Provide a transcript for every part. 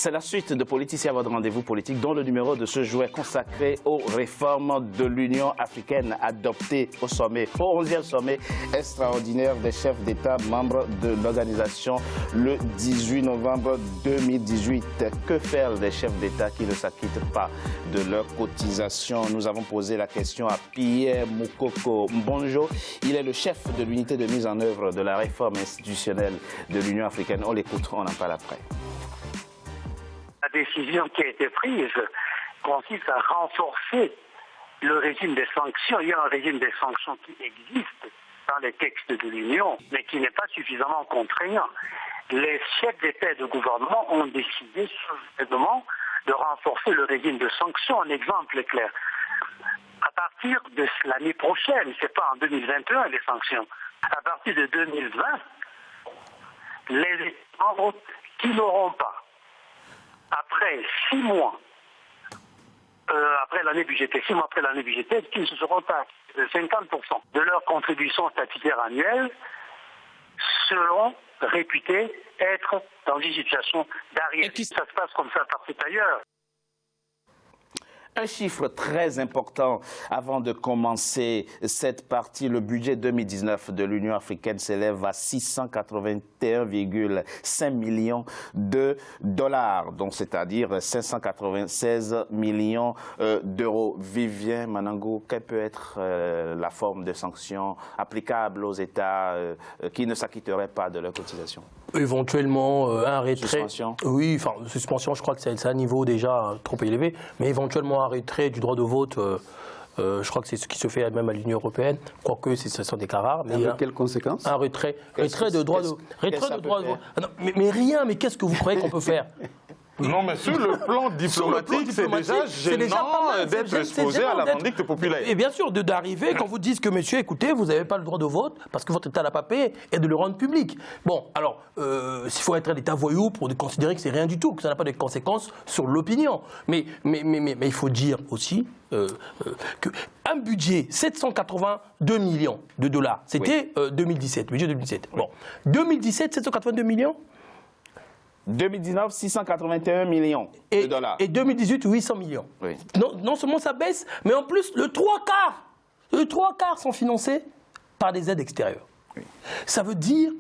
C'est la suite de Politicien, votre rendez-vous politique, dont le numéro de ce jour est consacré aux réformes de l'Union africaine adoptées au 11e sommet extraordinaire des chefs d'État membres de l'organisation le 18 novembre 2018. Que faire des chefs d'État qui ne s'acquittent pas de leurs cotisations? Nous avons posé la question à Pierre Moukoko Mbonjo. Il est le chef de l'unité de mise en œuvre de la réforme institutionnelle de l'Union africaine. On l'écoute, on en parle après. La décision qui a été prise consiste à renforcer le régime des sanctions. Il y a un régime des sanctions qui existe dans les textes de l'Union, mais qui n'est pas suffisamment contraignant. Les chefs d'État et de gouvernement ont décidé souverainement de renforcer le régime de sanctions. Un exemple est clair. À partir de l'année prochaine, c'est pas en 2021 les sanctions, à partir de 2020, les États membres qui n'auront pas, après 6 mois, après l'année budgétaire, 6 mois après l'année budgétaire, qui ne se seront pas 50% de leur contribution statutaire annuelle, seront réputés être dans une situation d'arrière. Ça se passe comme ça partout ailleurs. Un chiffre très important avant de commencer cette partie. Le budget 2019 de l'Union africaine s'élève à 681,5 millions de dollars, donc c'est-à-dire 596 millions d'euros. Vivien Manango, quelle peut être la forme de sanction applicable aux États qui ne s'acquitteraient pas de leurs cotisations? Éventuellement un retrait. Suspension. Oui, enfin suspension, je crois que c'est un niveau déjà trop élevé, mais éventuellement un retrait du droit de vote. Je crois que c'est ce qui se fait même à l'Union européenne, quoique ce sont des cas rares. Mais avec quelles conséquences? Un retrait de droit de vote. Mais rien, mais qu'est-ce que vous croyez qu'on peut faire? Non, mais sur le plan diplomatique, c'est déjà gênant d'être exposé à la vindicte populaire. Et bien sûr, d'arriver, quand vous dites que monsieur, écoutez, vous n'avez pas le droit de vote parce que votre État n'a pas payé, et de le rendre public. Bon, alors, s'il faut être un État voyou pour considérer que c'est rien du tout, que ça n'a pas de conséquences sur l'opinion. Mais il faut dire aussi qu'un budget, 782 millions de dollars, c'était 2017, budget 2017. Bon, 2017, 782 millions 2019, 681 millions de dollars. Et 2018, 800 millions. Oui. Non seulement ça baisse, mais en plus, le trois quarts sont financés par des aides extérieures. Oui. Ça veut dire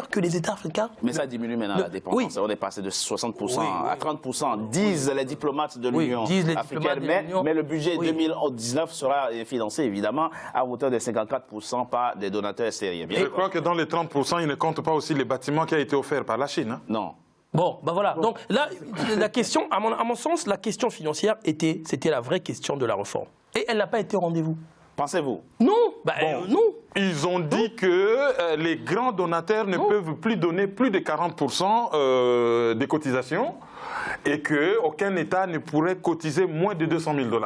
que les États africains... Mais ça diminue maintenant la dépendance. Oui. On est passé de 60% à 30%, disent les diplomates de l'Union africaine. Mais le budget 2019 sera financé évidemment à hauteur de 54% par des donateurs extérieurs. Je crois que dans les 30%, ils ne comptent pas aussi les bâtiments qui ont été offerts par la Chine. Hein? Non. Bon, ben voilà. Donc là, la question, à mon sens, la question financière c'était la vraie question de la réforme. Et elle n'a pas été au rendez-vous. Pensez-vous? Non. Non. Ils ont dit que les grands donateurs ne peuvent plus donner plus de 40% des cotisations et qu'aucun État ne pourrait cotiser moins de 200 000 $. Bon,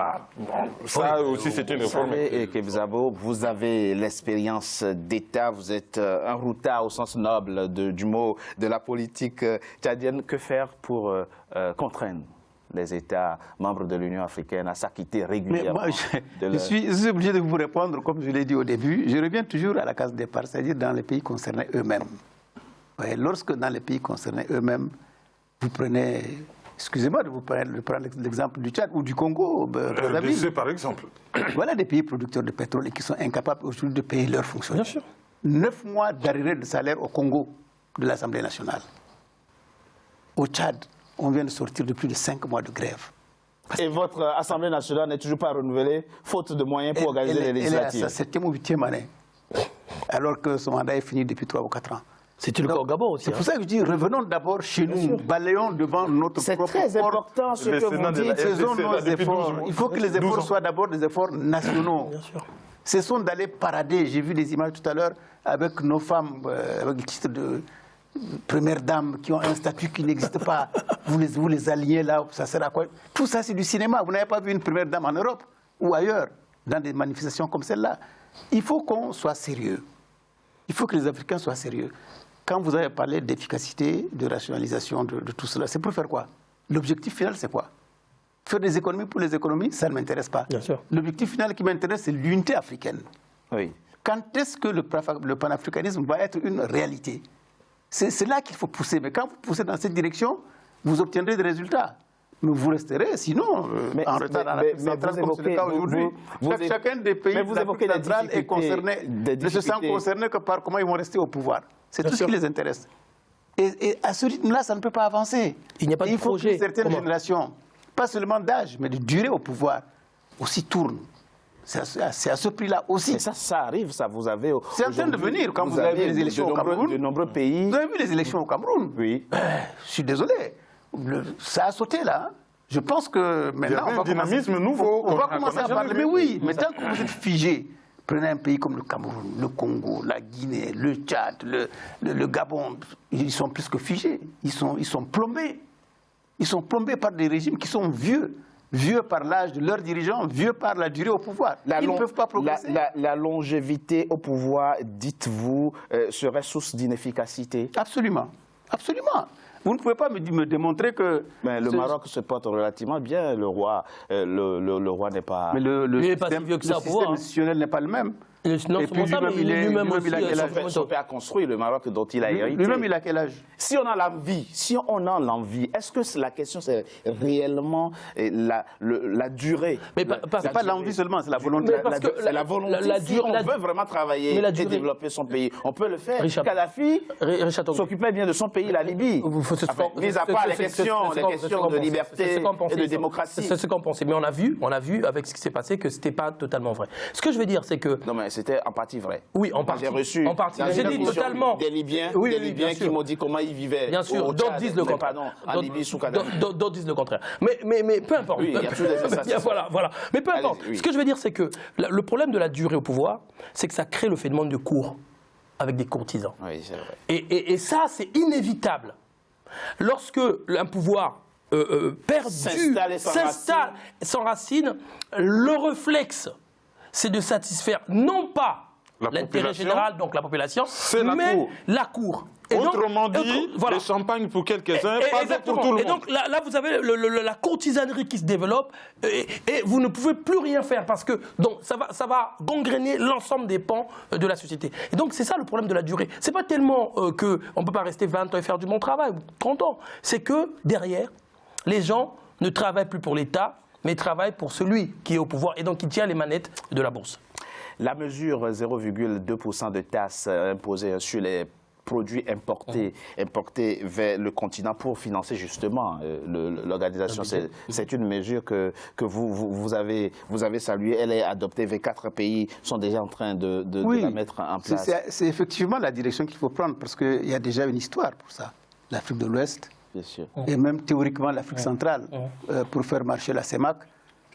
ça aussi, c'est une réforme. Et Kebzabo, vous avez l'expérience d'État, vous êtes un routard au sens noble du mot de la politique tchadienne. Que faire pour contraindre les États membres de l'Union africaine à s'acquitter régulièrement? Mais moi, je suis obligé de vous répondre, comme je l'ai dit au début. Je reviens toujours à la case départ, c'est-à-dire dans les pays concernés eux-mêmes. Ouais, lorsque dans les pays concernés eux-mêmes, vous prenez... Excusez-moi de vous prendre l'exemple du Tchad ou du Congo. Par exemple. Voilà des pays producteurs de pétrole et qui sont incapables aujourd'hui de payer leurs fonctionnaires. Bien sûr. 9 mois d'arrêt de salaire au Congo de l'Assemblée nationale. Au Tchad, on vient de sortir de plus de 5 mois de grève. Et votre Assemblée nationale n'est toujours pas renouvelée, faute de moyens pour organiser les législatives? Elle est à sa 7e ou 8e année, alors que son mandat est fini depuis 3 ou 4 ans. C'était le cas au Gabon aussi. C'est pour ça que je dis, revenons d'abord chez nous, balayons devant notre propre... C'est très important ce que vous dites. Faisons nos efforts. Il faut que les efforts soient d'abord des efforts nationaux. Bien sûr. Cessons d'aller parader. J'ai vu des images tout à l'heure avec nos femmes, avec le titre de première dame, qui ont un statut qui n'existe pas. Vous les alignez là, ça sert à quoi? Tout ça, c'est du cinéma. Vous n'avez pas vu une première dame en Europe ou ailleurs, dans des manifestations comme celle-là. Il faut qu'on soit sérieux. Il faut que les Africains soient sérieux. Quand vous avez parlé d'efficacité, de rationalisation, de tout cela, c'est pour faire quoi? L'objectif final, c'est quoi? Faire des économies pour les économies, ça ne m'intéresse pas. L'objectif final qui m'intéresse, c'est l'unité africaine. Oui. Quand est-ce que le panafricanisme va être une réalité? C'est là qu'il faut pousser. Mais quand vous poussez dans cette direction, vous obtiendrez des résultats. Mais vous resterez, sinon, en retard dans l'Afrique centrale, comme c'est le cas aujourd'hui. Chacun des pays de l'Afrique centrale est concerné, ne se sent concerné que par comment ils vont rester au pouvoir. C'est tout ce qui les intéresse. Et à ce rythme-là, ça ne peut pas avancer. Il n'y a pas de projet. Il faut que certaines générations, pas seulement d'âge, mais de durée au pouvoir, aussi tournent. C'est à ce prix-là aussi. Et ça arrive, ça vous avez... C'est en train de venir, quand vous avez les élections au Cameroun. De nombreux pays... Vous avez vu les élections au Cameroun? Oui. Je suis désolé. Ça a sauté là. Je pense que maintenant... Il y a un dynamisme nouveau. On va commencer à parler. Mais oui, mais tant que vous êtes figé, prenez un pays comme le Cameroun, le Congo, la Guinée, le Tchad, le Gabon, ils sont plus que figés. Ils sont plombés. Ils sont plombés par des régimes qui sont vieux. Vieux par l'âge de leurs dirigeants, vieux par la durée au pouvoir. Ils ne peuvent pas progresser. La longévité au pouvoir, dites-vous, serait source d'inefficacité? Absolument. Absolument. Vous ne pouvez pas me démontrer que... Mais le Maroc se porte relativement bien. Le roi n'est pas... Mais le système institutionnel n'est pas le même. Non, et puis lui-même il a quel âge? Son père a construit le Maroc dont il a hérité. Lui-même, il a quel âge? Si on a l'envie, est-ce que la question c'est réellement la durée? Mais c'est pas l'envie seulement, c'est la volonté. C'est la volonté. Si on veut vraiment travailler et développer son pays, on peut le faire. Kadhafi s'occupait bien de son pays, la Libye. Mis à part les questions de liberté et de démocratie. C'est ce qu'on pensait. Mais on a vu avec ce qui s'est passé que ce n'était pas totalement vrai. Ce que je veux dire, c'est que... Non, mais c'était en partie vrai. Oui, en partie. J'ai reçu j'ai dit totalement. Des Libyens, qui m'ont dit comment ils vivaient. Bien sûr, d'autres disent le contraire. En Libye sous Kadhafi. D'autres disent le contraire. Mais peu importe. Oui, il y a toujours des assassins. Voilà. Mais peu importe. Oui. Ce que je veux dire, c'est que le problème de la durée au pouvoir, c'est que ça crée le phénomène de cour avec des courtisans. Oui, c'est vrai. Et ça, c'est inévitable. Lorsque un pouvoir perdu s'installe sans racine, le réflexe, c'est de satisfaire non pas l'intérêt général, donc la population, mais la cour. Et autrement dit, le champagne pour quelques-uns, pas pour tout le monde. Et donc là, vous avez la courtisanerie qui se développe et vous ne pouvez plus rien faire parce que donc, ça va gangréner l'ensemble des pans de la société. Et donc c'est ça le problème de la durée. C'est pas tellement qu'on ne peut pas rester 20 ans et faire du bon travail, ou 30 ans. C'est que derrière, les gens ne travaillent plus pour l'État, mais travaillent pour celui qui est au pouvoir et donc qui tient les manettes de la bourse. La mesure 0,2% de taxes imposée sur les produits importés vers le continent pour financer justement l'organisation. C'est une mesure que vous avez saluée. Elle est adoptée. 24 pays sont déjà en train de la mettre en place. C'est effectivement la direction qu'il faut prendre parce qu'il y a déjà une histoire pour ça. L'Afrique de l'Ouest et même théoriquement l'Afrique centrale pour faire marcher la CEMAC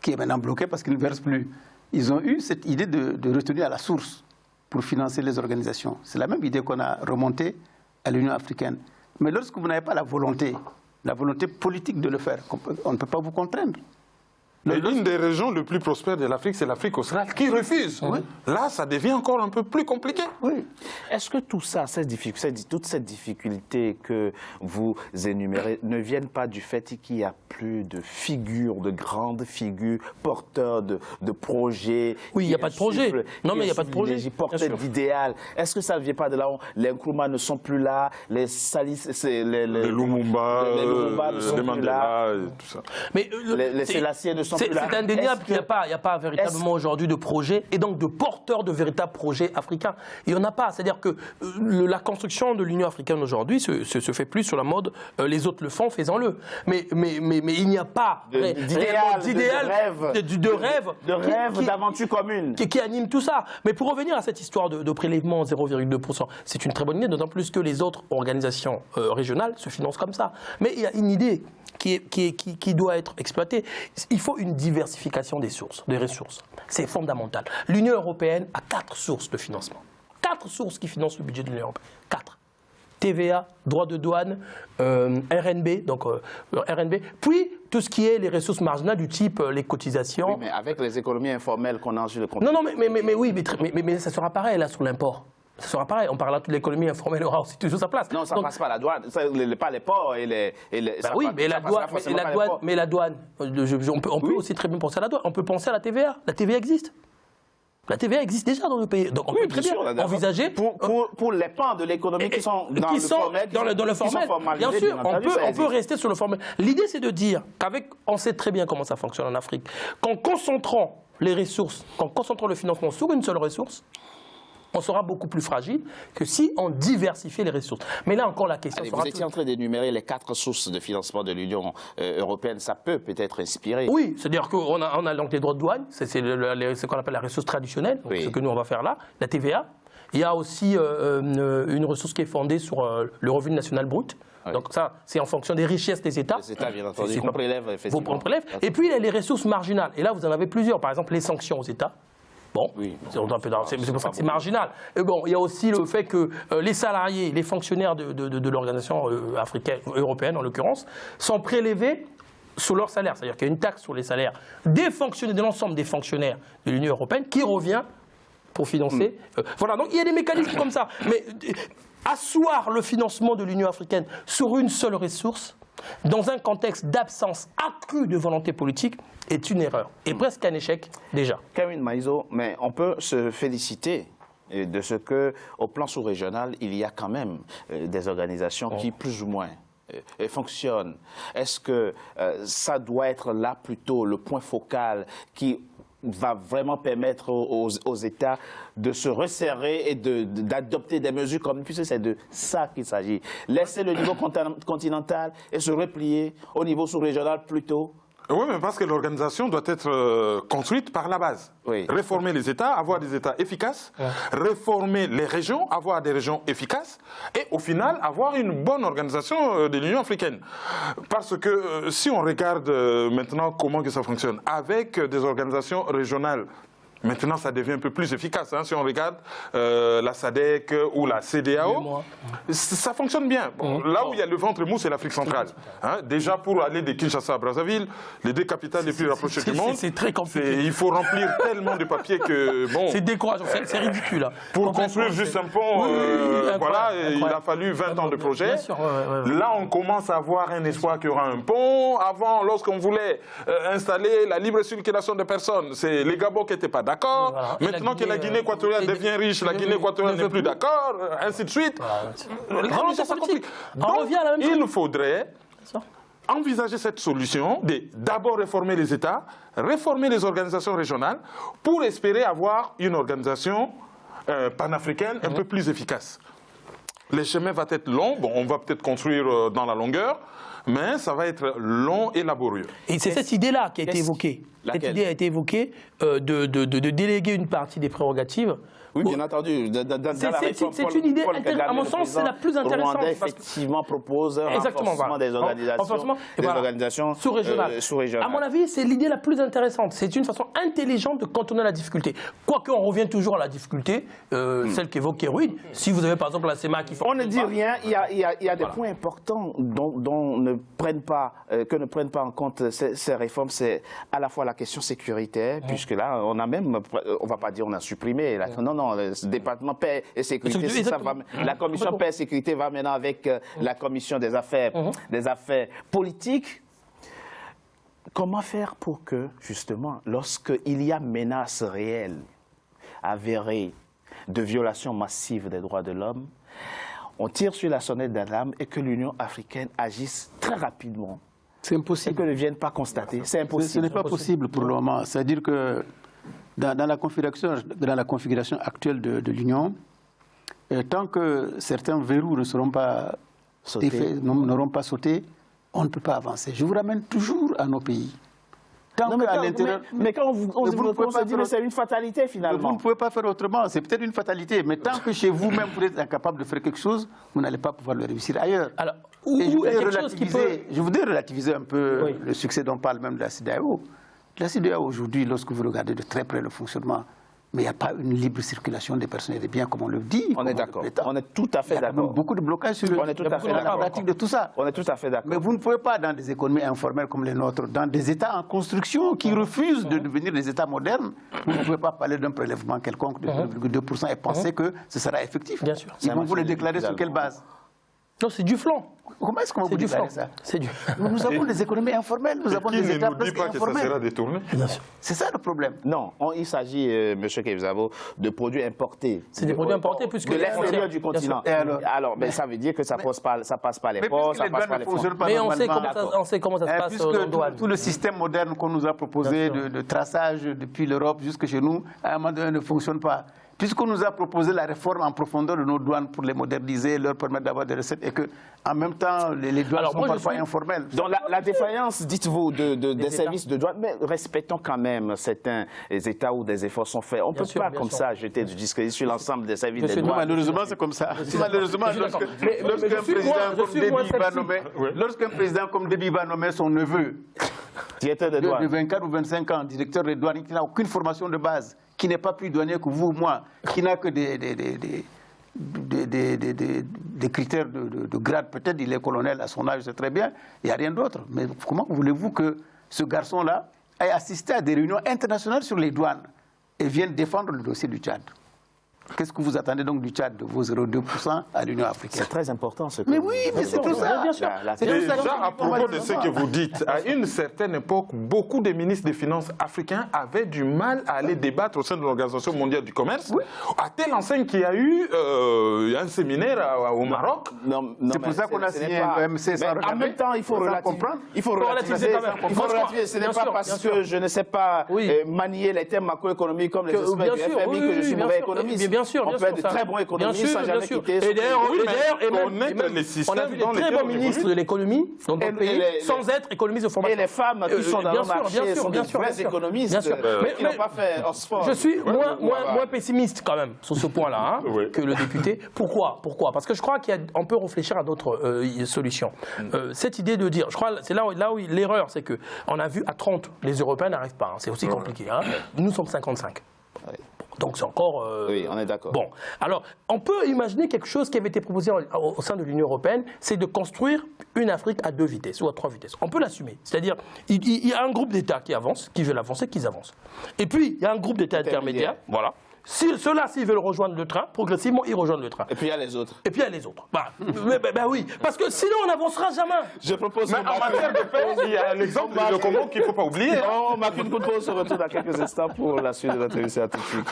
qui est maintenant bloquée parce qu'ils ne versent plus. Ils ont eu cette idée de retenir à la source pour financer les organisations. C'est la même idée qu'on a remontée à l'Union africaine. Mais lorsque vous n'avez pas la volonté politique de le faire, on ne peut pas vous contraindre. L'une des régions les plus prospères de l'Afrique, c'est l'Afrique australe, qui refuse. Oui. Là, ça devient encore un peu plus compliqué. Oui. Est-ce que tout ça, toute cette difficulté que vous énumérez, ne viennent pas du fait qu'il n'y a plus de figures, de grandes figures, porteurs de projets? Oui, il n'y a pas de projet. Non, mais il n'y a pas de projet. Porteurs d'idéal. Est-ce que ça ne vient pas de là où les Nkrumah ne sont plus là, les Salis, les Lumumba, ne sont les plus Mandela, là, tout ça. Mais les Sélassiens ne sont plus là. C'est indéniable qu'il n'y a pas véritablement aujourd'hui de projet et donc de porteurs de véritables projets africains. Il n'y en a pas. C'est-à-dire que la construction de l'Union africaine aujourd'hui se fait plus sur la mode les autres le font, faisons-le. Mais il n'y a pas de rêve, d'aventure commune qui anime tout ça. Mais pour revenir à cette histoire de prélèvement 0,2%, c'est une très bonne idée, d'autant plus que les autres organisations régionales se financent comme ça. Mais il y a une idée qui doit être exploitée. Il faut une diversification des ressources. C'est fondamental. L'Union européenne a 4 sources de financement. 4 sources qui financent le budget de l'Union européenne. 4. TVA, droits de douane, RNB, puis tout ce qui est les ressources marginales du type les cotisations. Oui, mais avec les économies informelles qu'on a sur le continent. Non, mais ça sera pareil là sur l'import. Ça sera pareil, on parlera de l'économie informelle, aura aussi toujours sa place. Non, ça ne passe pas la douane, pas les ports et les... oui, mais la douane, on peut aussi très bien penser à la douane. On peut penser à la TVA. La TVA existe. La TVA existe déjà dans le pays. Donc on peut très bien envisager... Pour les pans de l'économie qui sont dans le formel, bien sûr, on peut rester sur le formel. L'idée, c'est de dire on sait très bien comment ça fonctionne en Afrique, qu'en concentrant les ressources, qu'en concentrant le financement sur une seule ressource, on sera beaucoup plus fragile que si on diversifiait les ressources. Mais là encore, la question sera... Vous étiez en train d'énumérer les 4 sources de financement de l'Union européenne. Ça peut peut-être inspirer. Oui, c'est-à-dire qu'on a donc les droits de douane, c'est ce qu'on appelle la ressource traditionnelle, donc ce que nous on va faire là, la TVA. Il y a aussi une ressource qui est fondée sur le revenu national brut. Oui. Donc ça, c'est en fonction des richesses des États. Les États, bien entendu, qu'on prélève, effectivement. On prélève. Et puis, il y a les ressources marginales. Et là, vous en avez plusieurs. Par exemple, les sanctions aux États. Bon, oui, c'est pour ça que c'est marginal. Et bon, il y a aussi le fait que les salariés, les fonctionnaires de l'organisation africaine, européenne en l'occurrence, sont prélevés sur leur salaire. C'est-à-dire qu'il y a une taxe sur les salaires des fonctionnaires, de l'ensemble des fonctionnaires de l'Union européenne qui revient pour financer. Voilà, donc il y a des mécanismes comme ça. Mais asseoir le financement de l'Union africaine sur une seule ressource, dans un contexte d'absence accrue de volonté politique, est une erreur. Et presque un échec déjà. Kevin Maïso, mais on peut se féliciter de ce qu'au plan sous-régional, il y a quand même des organisations qui, plus ou moins, fonctionnent. Est-ce que ça doit être là plutôt le point focal qui va vraiment permettre aux États de se resserrer et d'adopter des mesures communes, puisque c'est de ça qu'il s'agit. Laisser le niveau continental et se replier au niveau sous-régional plutôt. Oui, mais parce que l'organisation doit être construite par la base. Oui. Réformer les États, avoir des États efficaces, réformer les régions, avoir des régions efficaces, et au final, avoir une bonne organisation de l'Union africaine. Parce que si on regarde maintenant comment que ça fonctionne, avec des organisations régionales, maintenant, ça devient un peu plus efficace. Hein, si on regarde la SADC ou la CEDEAO, ça fonctionne bien. Bon, là où il y a le ventre mou, c'est l'Afrique centrale. Hein, déjà, pour aller de Kinshasa à Brazzaville, les deux capitales les plus rapprochées du monde, c'est très compliqué. Il faut remplir tellement de papiers que... Bon, c'est décourageant, c'est ridicule. Hein. Pour construire juste un pont, voilà, il a fallu 20 ans de projet. Sûr, là, on commence à avoir un espoir qu'il y aura un pont. Avant, lorsqu'on voulait installer la libre circulation des personnes, c'est les Gabons qui n'étaient pas d'accord. Voilà. Maintenant que la Guinée équatoriale devient riche, la Guinée équatoriale n'est plus d'accord, ainsi de suite. Voilà. Donc, il faudrait envisager cette solution de d'abord réformer les États, réformer les organisations régionales, pour espérer avoir une organisation panafricaine un peu plus efficace. Le chemin va être long, bon, on va peut-être construire dans la longueur, mais ça va être long et laborieux. Et c'est cette idée-là qui a été évoquée. Cette idée a été évoquée de déléguer une partie des prérogatives. Oui, bien entendu. C'est une idée, à mon sens, c'est la plus intéressante. Rwanda, effectivement, propose un renforcement des organisations sous-régionales. À mon avis, c'est l'idée la plus intéressante. C'est une façon intelligente de contourner la difficulté. Quoique, on revient toujours à la difficulté, celle qu'évoque Kérouine. Si vous avez, par exemple, la CEMA qui fonctionne. On ne dit rien. Il y a des points importants que ne prennent pas en compte ces réformes. C'est à la fois la question sécuritaire, puisque là, on a même, on ne va pas dire on a supprimé. Non, le département paix et sécurité, la commission paix et sécurité va maintenant avec la commission des affaires politiques. Comment faire pour que, justement, lorsqu'il y a menace réelle, avérée, de violation massive des droits de l'homme, on tire sur la sonnette d'alarme et que l'Union africaine agisse très rapidement? C'est impossible. Et que ne viennent pas constater. C'est impossible. Ce n'est pas possible pour le moment. C'est-à-dire que dans la configuration actuelle de l'Union, tant que certains verrous ne seront pas n'auront pas sauté, on ne peut pas avancer. Je vous ramène toujours à nos pays. Mais quand vous se dit que c'est une fatalité finalement. Vous ne pouvez pas faire autrement, c'est peut-être une fatalité, mais tant que chez vous-même vous êtes incapable de faire quelque chose, vous n'allez pas pouvoir le réussir ailleurs. Alors, je voudrais relativiser un peu le succès dont parle même de la CEDEAO. La CEDEAO aujourd'hui, lorsque vous regardez de très près le fonctionnement, mais il n'y a pas une libre circulation des personnes et des biens comme on le dit. On est d'accord. On est tout à fait d'accord. Il y a beaucoup de blocages sur la pratique de tout ça. On est tout à fait d'accord. Mais vous ne pouvez pas, dans des économies informelles comme les nôtres, dans des États en construction qui refusent de devenir des États modernes, vous ne pouvez pas parler d'un prélèvement quelconque de 2,2% et penser que ce sera effectif. Bien sûr. Ils vont vous le déclarer sur quelle base? Non, c'est du flanc. Comment est-ce qu'on va vous C'est du flanc. déclarer ça? C'est du... Nous avons des économies informelles, nous avons Qui des ne États nous dit presque pas que ça sera informels. détourné? Bien sûr. C'est ça le problème. Non, il s'agit, M. Kevzavo, de produits importés. C'est des produits importés plus que de les l'extérieur frontières. du Bien continent. sûr. Et alors Mais ça veut dire que ça passe pas les Mais ports, puisque ça les passe douanes pas ne les fonctionnent pas Mais on sait normalement, comment ça se passe puisque en douane. tout le système moderne qu'on nous a proposé Bien sûr. de traçage depuis l'Europe jusque chez nous, à un moment donné, ne fonctionne pas. Puisqu'on nous a proposé la réforme en profondeur de nos douanes pour les moderniser, leur permettre d'avoir des recettes, et que en même temps, les douanes Alors, sont moi, je parfois suis- informelles. Donc la défaillance, dites-vous, des États. services de douane, mais respectons quand même certains États où des efforts sont faits. On ne peut sûr, pas bien comme sûr. ça jeter du discrédit sur l'ensemble des services Monsieur des Numa, douanes. Malheureusement, c'est comme ça. Malheureusement, Je suis d'accord. Mais lorsqu'un je suis président moins- je comme suis Déby moins va sceptique. nommer, Oui. lorsqu'un président comme Déby va nommer son neveu Directeur des de douanes. 24 ou 25 ans, directeur des douanes, qui n'a aucune formation de base, qui n'est pas plus douanier que vous ou moi, qui n'a que des critères de grade, peut-être il est colonel à son âge, c'est très bien, il n'y a rien d'autre. Mais comment voulez-vous que ce garçon-là ait assisté à des réunions internationales sur les douanes et vienne défendre le dossier du Tchad? Qu'est-ce que vous attendez donc du Tchad, de vos 0,2% à l'Union africaine? C'est très important ce que Mais vous oui, dites. mais c'est tout ça. Bien sûr. C'est tout ça. Déjà, à propos de ce que vous dites, à une certaine époque, beaucoup de ministres des Finances africains avaient du mal à aller débattre au sein de l'Organisation mondiale du commerce, à telle enseigne qu'il y a eu un séminaire au Maroc. Non, C'est pour mais ça qu'on a ce n'est signé pas- l'OMC sans Mais en regarder, même temps, il faut sans relativiser. comprendre. Il faut relativiser quand même. Il faut relativiser. Ce n'est Bien pas sûr, parce bien sûr. que je ne sais pas Oui. manier les termes macroéconomiques comme les experts Bien du sûr, FMI que je suis bien mauvais sûr. économiste. Bien sûr, On bien peut être sûr, très bon économiste bien sûr, sans jamais bien sûr. quitter Et son d'ailleurs, pays. connaître les on a systèmes vu des dans très lesquels bons on ministres évolue. de l'économie dans notre Et pays les- sans être économistes de formation. Et les femmes qui sont dans Bien le sûr, marché bien sûr, sont bien des sûr, vrais bien sûr. économistes Bien sûr. qui n'ont pas fait Oxford. Je suis moins voilà. pessimiste quand même sur ce point-là hein, Oui. que le député. Pourquoi Parce que je crois qu'on peut réfléchir à d'autres solutions. Cette idée de dire, je crois, c'est là où l'erreur, c'est que on a vu à 30, les Européens n'arrivent pas. Hein, c'est aussi compliqué. Hein. Nous sommes 55. Donc c'est encore... Oui, on est d'accord. Bon, alors on peut imaginer quelque chose qui avait été proposé au sein de l'Union européenne, c'est de construire une Afrique à 2 vitesses ou à 3 vitesses. On peut l'assumer. C'est-à-dire, il y a un groupe d'États qui avance, qui veulent avancer, qu'ils avancent. Et puis, il y a un groupe d'États intermédiaires, voilà. Ceux-là, s'ils veulent rejoindre le train, progressivement, ils rejoignent le train. Et puis il y a les autres. Et puis il y a les autres. Bah oui, parce que sinon on n'avancera jamais. Je propose Mais en matière de paix, il y a l'exemple du Congo qu'il ne faut pas oublier. On marque une courte pause, on se retrouve dans quelques instants pour la suite de notre émission. À tout de suite.